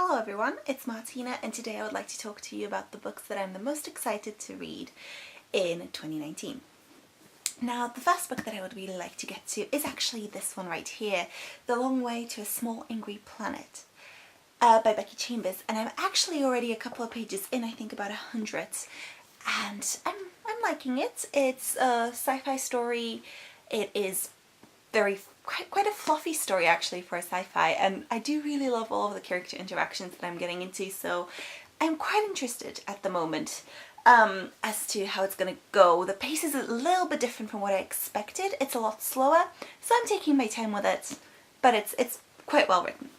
Hello everyone, it's Martina and today I would like to talk to you about the books that I'm the most excited to read in 2019. Now the first book that I would really like to get to is actually this one right here, The Long Way to a Small Angry Planet by Becky Chambers, and I'm actually already a couple of pages in, I think about 100, and I'm liking it. It's a sci-fi story. It is quite a fluffy story actually for a sci-fi, and I do really love all of the character interactions that I'm getting into, so I'm quite interested at the moment as to how it's gonna go. The pace is a little bit different from what I expected. It's a lot slower, so I'm taking my time with it, but it's quite well written.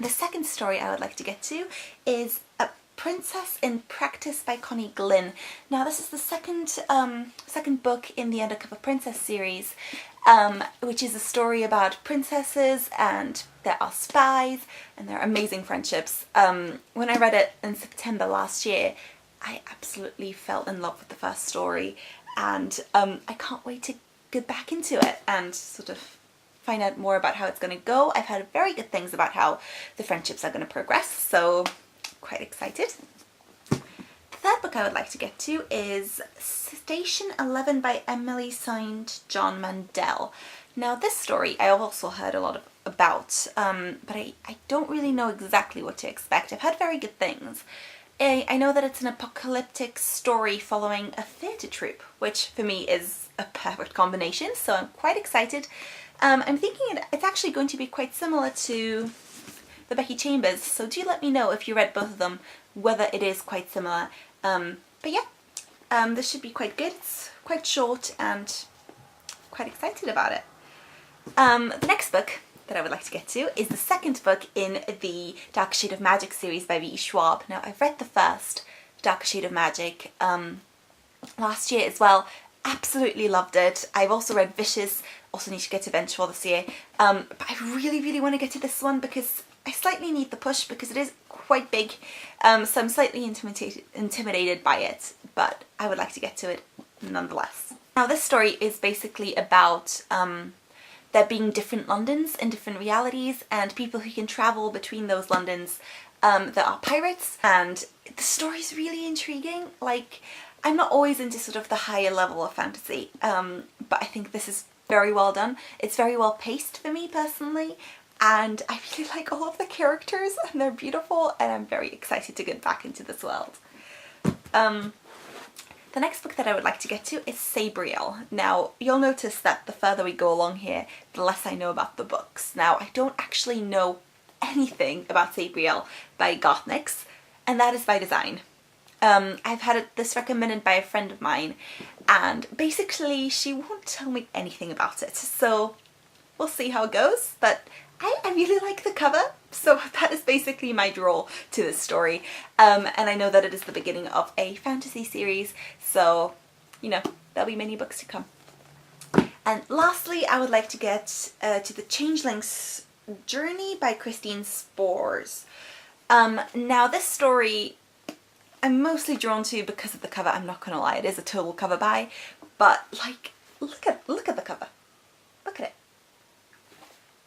The second story I would like to get to is A Princess in Practice by Connie Glynn. Now this is the second book in the Undercover Princess series, which is a story about princesses, and there are spies and there are amazing friendships. When I read it in September last year, I absolutely fell in love with the first story, and I can't wait to get back into it and sort of find out more about how it's going to go. I've heard very good things about how the friendships are going to progress, so quite excited. The third book I would like to get to is Station 11 by Emily St. John Mandel. Now this story I also heard a lot about, but I don't really know exactly what to expect. I've heard very good things. I know that it's an apocalyptic story following a theatre troupe, which for me is a perfect combination, so I'm quite excited. I'm thinking it's actually going to be quite similar to the Becky Chambers, so do let me know if you read both of them, whether it is quite similar. But yeah, this should be quite good. It's quite short and quite excited about it. The next book that I would like to get to is the second book in the Dark Shade of Magic series by V. Schwab. Now I've read the first Dark Shade of Magic last year as well. Absolutely loved it. I've also read Vicious, also need to get to Vengeful this year, but I really want to get to this one because I slightly need the push because it is quite big, so I'm slightly intimidated by it, but I would like to get to it nonetheless. Now this story is basically about there being different Londons and different realities and people who can travel between those Londons. There are pirates, and the story's really intriguing. Like, I'm not always into sort of the higher level of fantasy, but I think this is very well done. It's very well paced for me personally, and I really like all of the characters and they're beautiful, and I'm very excited to get back into this world. The next book that I would like to get to is Sabriel. Now you'll notice that the further we go along here, the less I know about the books. Now I don't actually know anything about Sabriel by Gothniks, and that is by design. I've had this recommended by a friend of mine, and basically she won't tell me anything about it, so we'll see how it goes, but I really like the cover, so that is basically my draw to this story, and I know that it is the beginning of a fantasy series, so you know, there'll be many books to come. And lastly, I would like to get to the Changelings Journey by Christine Spores. Now this story I'm mostly drawn to because of the cover, I'm not gonna lie, it is a total cover buy, but like, look at the cover, look at it.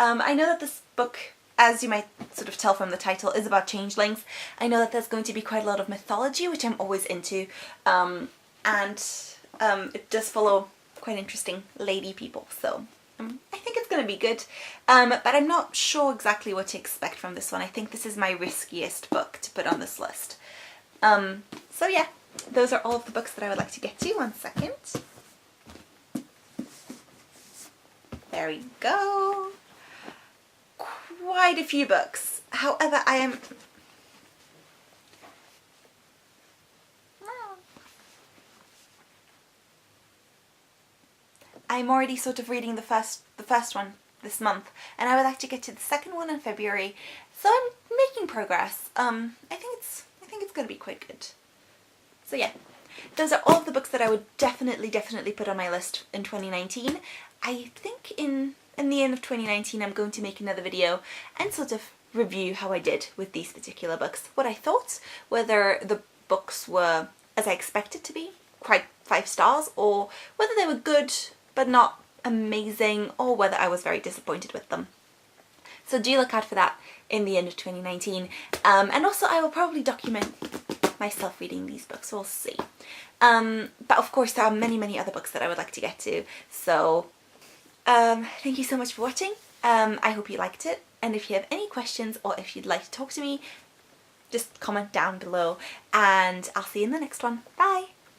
I know that this book, as you might sort of tell from the title, is about changelings. I know that there's going to be quite a lot of mythology, which I'm always into, and it does follow quite interesting lady people, so I think it's going to be good, but I'm not sure exactly what to expect from this one. I think this is my riskiest book to put on this list. So yeah, those are all of the books that I would like to get to. One second. There we go. Quite a few books. However, I'm already sort of reading the first one this month, and I would like to get to the second one in February, so I'm making progress. I think it's going to be quite good. So yeah, those are all of the books that I would definitely put on my list in 2019. I think in the end of 2019 I'm going to make another video and sort of review how I did with these particular books, what I thought, whether the books were as I expected to be, quite 5 stars, or whether they were good but not amazing, or whether I was very disappointed with them. So do look out for that in the end of 2019. And also I will probably document myself reading these books, we'll see. But of course there are many other books that I would like to get to. So thank you so much for watching. I hope you liked it. And if you have any questions or if you'd like to talk to me, just comment down below and I'll see you in the next one. Bye!